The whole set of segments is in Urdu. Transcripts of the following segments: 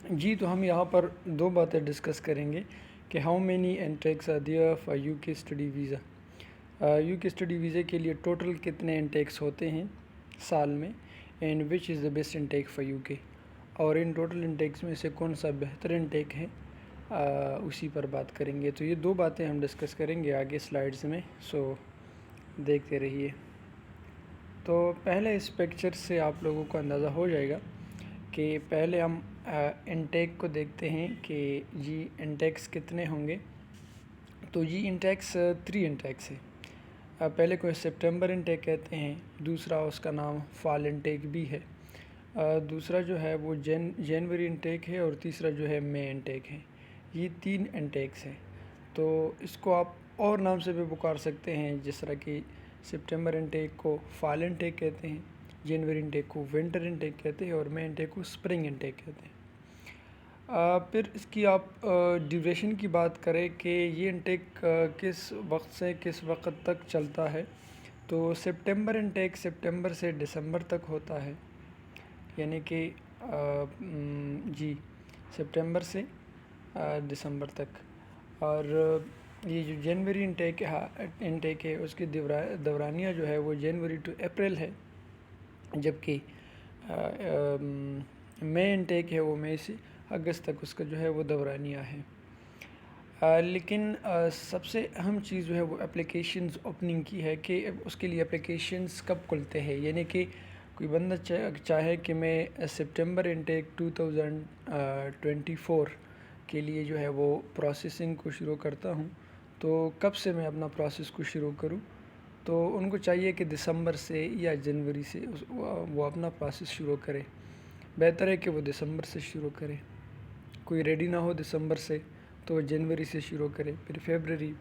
جی تو ہم یہاں پر دو باتیں ڈسکس کریں گے کہ how many intakes are there for U K study visa. U K study ویزے کے لیے ٹوٹل کتنے انٹیکس ہوتے ہیں سال میں، and which is the best intake for U K, اور ان ٹوٹل انٹیکس میں سے کون سا بہتر انٹیک ہے اسی پر بات کریں گے. تو یہ دو باتیں ہم ڈسکس کریں گے آگے سلائیڈز میں، سو دیکھتے رہیے. تو پہلے اس پکچر سے آپ لوگوں کو اندازہ ہو جائے گا کہ پہلے ہم انٹیک کو دیکھتے ہیں کہ جی انٹیکس کتنے ہوں گے. تو جی انٹیکس 3 انٹیکس ہے. پہلے کو سپٹمبر انٹیک کہتے ہیں، دوسرا اس کا نام فال انٹیک بھی ہے، دوسرا جو ہے وہ جنوری انٹیک ہے، اور تیسرا جو ہے مئی انٹیک ہے. یہ 3 انٹیکس ہیں. تو اس کو آپ اور نام سے بھی پکار سکتے ہیں، جس طرح کہ سپٹمبر انٹیک کو فال انٹیک کہتے ہیں، جنوری انٹیک کو ونٹر انٹیک کہتے ہیں، اور مئی انٹیک کو سپرنگ انٹیک کہتے ہیں. پھر اس کی آپ ڈیوریشن کی بات کریں کہ یہ انٹیک کس وقت سے کس وقت تک چلتا ہے. تو سپٹمبر انٹیک سپٹمبر سے دسمبر تک ہوتا ہے، یعنی کہ جی سپٹمبر سے دسمبر تک. اور یہ جو جنوری انٹیک ہے اس کی دورانیہ جو ہے وہ جنوری ٹو اپریل ہے، جبکہ مئی انٹیک ہے وہ مئی سے اگست تک اس کا جو ہے وہ دورانیہ ہے. لیکن سب سے اہم چیز جو ہے وہ اپلیکیشنز اوپننگ کی ہے کہ اس کے لیے اپلیکیشنز کب کھلتے ہیں. یعنی کہ کوئی بندہ چاہے کہ میں سپٹمبر انٹیک 2024 کے لیے جو ہے وہ پروسیسنگ کو شروع کرتا ہوں، تو کب سے میں اپنا پروسیس کو شروع کروں. تو ان کو چاہیے کہ دسمبر سے یا جنوری سے وہ اپنا پروسیس شروع کرے. بہتر ہے کہ وہ دسمبر سے شروع کرے. کوئی ریڈی نہ ہو دسمبر سے تو جنوری سے شروع کرے، پھر فیبرری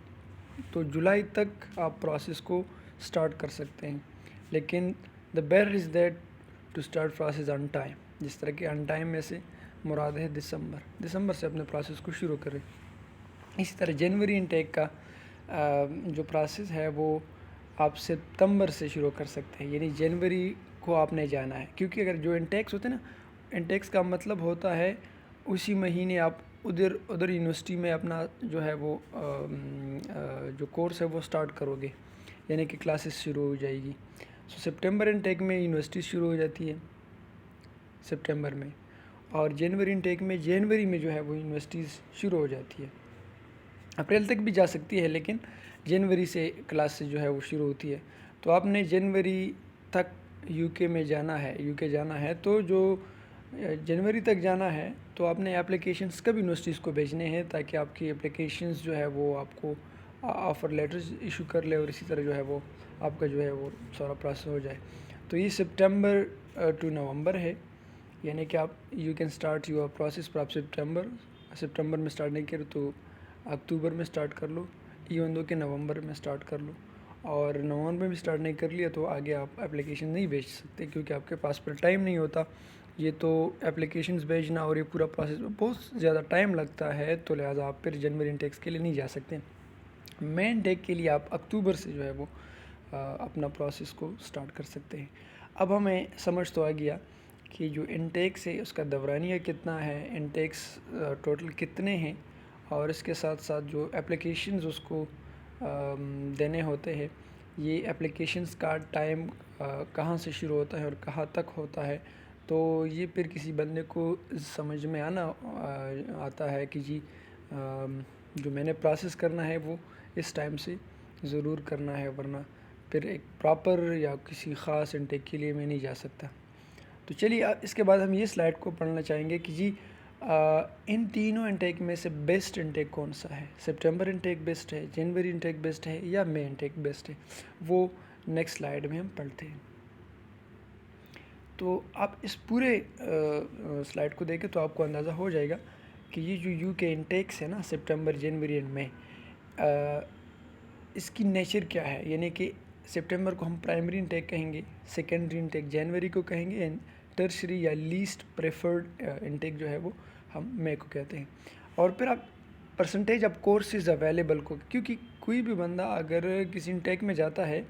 تو جولائی تک آپ پروسیس کو سٹارٹ کر سکتے ہیں. لیکن the better is that to start process on time. جس طرح کہ آن ٹائم میں سے مراد ہے دسمبر سے اپنے پروسیس کو شروع کریں. اسی طرح جنوری انٹیک کا جو پروسیس ہے وہ آپ ستمبر سے شروع کر سکتے ہیں، یعنی جنوری کو آپ نے جانا ہے. کیونکہ اگر جو انٹیکس ہوتے ہیں نا، انٹیکس کا مطلب ہوتا ہے اسی مہینے آپ ادھر یونیورسٹی میں اپنا جو ہے وہ جو کورس ہے وہ سٹارٹ کرو گے، یعنی کہ کلاسز شروع ہو جائے گی. سپٹمبر انٹیک میں یونیورسٹی شروع ہو جاتی ہے سپٹمبر میں، اور جنوری انٹیک میں جنوری میں جو ہے وہ یونیورسٹیز شروع ہو جاتی ہے. اپریل تک بھی جا سکتی ہے، لیکن جنوری سے کلاسز جو ہے وہ شروع ہوتی ہے. تو آپ نے جنوری تک یو کے میں جانا ہے تو جو جنوری تک جانا ہے تو آپ نے اپلیکیشنز کب یونیورسٹیز کو بھیجنے ہیں، تاکہ آپ کی اپلیکیشنز جو ہے وہ آپ کو آفر لیٹرز ایشو کر لے، اور اسی طرح جو ہے وہ آپ کا جو ہے وہ سارا پروسیس ہو جائے. تو یہ سپٹمبر ٹو نومبر ہے، یعنی کہ آپ you can start your process. پر آپ سپٹمبر میں اسٹارٹ نہیں کرے تو اکتوبر میں اسٹارٹ کر لو، ایون دو کہ نومبر میں اسٹارٹ کر لو. اور نومبر میں اسٹارٹ نہیں کر لیا تو آگے آپ اپلیکیشن نہیں بھیج سکتے، کیونکہ آپ کے پاس پر ٹائم نہیں ہوتا. یہ تو اپلیکیشنز بھیجنا اور یہ پورا پروسیس میں بہت زیادہ ٹائم لگتا ہے، تو لہٰذا آپ پھر جنوری انٹیکس کے لیے نہیں جا سکتے. مئی انٹیک کے لیے آپ اکتوبر سے جو ہے وہ اپنا پروسیس کو سٹارٹ کر سکتے ہیں. اب ہمیں سمجھ تو آ گیا کہ جو انٹیکس ہے اس کا دورانیہ کتنا ہے، انٹیکس ٹوٹل کتنے ہیں، اور اس کے ساتھ ساتھ جو اپلیکیشنز اس کو دینے ہوتے ہیں، یہ اپلیکیشنز کا ٹائم کہاں سے شروع ہوتا ہے اور کہاں تک ہوتا ہے. تو یہ پھر کسی بندے کو سمجھ میں آتا ہے کہ جی جو میں نے پروسیس کرنا ہے وہ اس ٹائم سے ضرور کرنا ہے، ورنہ پھر ایک پراپر یا کسی خاص انٹیک کے لیے میں نہیں جا سکتا. تو چلیے اس کے بعد ہم یہ سلائڈ کو پڑھنا چاہیں گے کہ جی ان تینوں انٹیک میں سے بیسٹ انٹیک کون سا ہے. سپٹمبر انٹیک بیسٹ ہے، جنوری انٹیک بیسٹ ہے، یا مئی انٹیک بیسٹ ہے. وہ نیکسٹ سلائڈ میں ہم پڑھتے ہیں. تو آپ اس پورے سلائڈ کو دیکھیں تو آپ کو اندازہ ہو جائے گا کہ یہ جو یو کے انٹیکس ہے نا، سپٹمبر جنوری اینڈ مئی، اس کی نیچر کیا ہے. یعنی کہ سپٹمبر کو ہم پرائمری انٹیک کہیں گے، سیکنڈری انٹیک جنوری کو کہیں گے، اینڈ ٹرشری یا لیسٹ پریفرڈ انٹیک جو ہے وہ ہم مئی کو کہتے ہیں. اور پھر آپ پرسنٹیج آف کورسز اویلیبل کو، کیونکہ کوئی بھی بندہ اگر کسی انٹیک میں جاتا ہے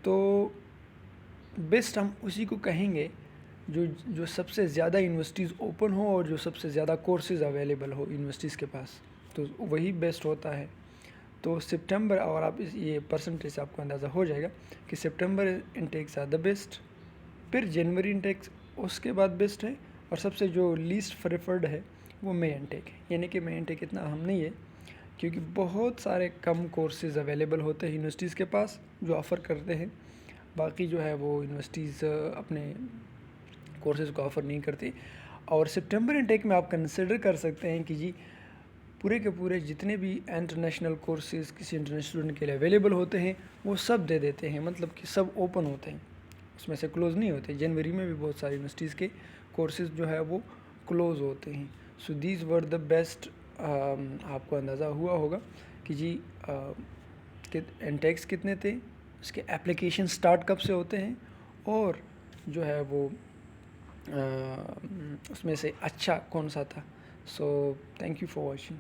تو بیسٹ ہم اسی کو کہیں گے جو سب سے زیادہ یونیورسٹیز اوپن ہو اور جو سب سے زیادہ کورسز اویلیبل ہو یونیورسٹیز کے پاس، تو وہی بیسٹ ہوتا ہے۔ تو سپٹمبر، اور آپ یہ پرسنٹیج سے آپ کو اندازہ ہو جائے گا کہ سپٹمبر انٹیکس آر دا بیسٹ، پھر جنوری انٹیکس اس کے بعد بیسٹ ہے، اور سب سے جو لیسٹ پریفرڈ ہے وہ مئی انٹیک ہے۔ یعنی کہ مئی انٹیک اتنا اہم نہیں ہے کیونکہ بہت سارے کم کورسز اویلیبل ہوتے ہیں یونیورسٹیز کے پاس جو آفر کرتے ہیں، باقی جو ہے وہ یونیورسٹیز اپنے کورسز کو آفر نہیں کرتی۔ اور سپٹمبر انٹیک میں آپ کنسیڈر کر سکتے ہیں کہ جی پورے کے پورے جتنے بھی انٹرنیشنل کورسز کسی انٹرنیشنل اسٹوڈنٹ کے لیے اویلیبل ہوتے ہیں وہ سب دے دیتے ہیں، مطلب کہ سب اوپن ہوتے ہیں، اس میں سے کلوز نہیں ہوتے۔ جنوری میں بھی بہت ساری یونیورسٹیز کے کورسز جو ہے وہ کلوز ہوتے ہیں۔ So these were the best. آپ کو اندازہ ہوا ہوگا کہ جی انٹیکس کتنے تھے، اس کے اپلیکیشن سٹارٹ کب سے ہوتے ہیں، اور جو ہے وہ اس میں سے اچھا کون سا تھا۔ So thank you for watching.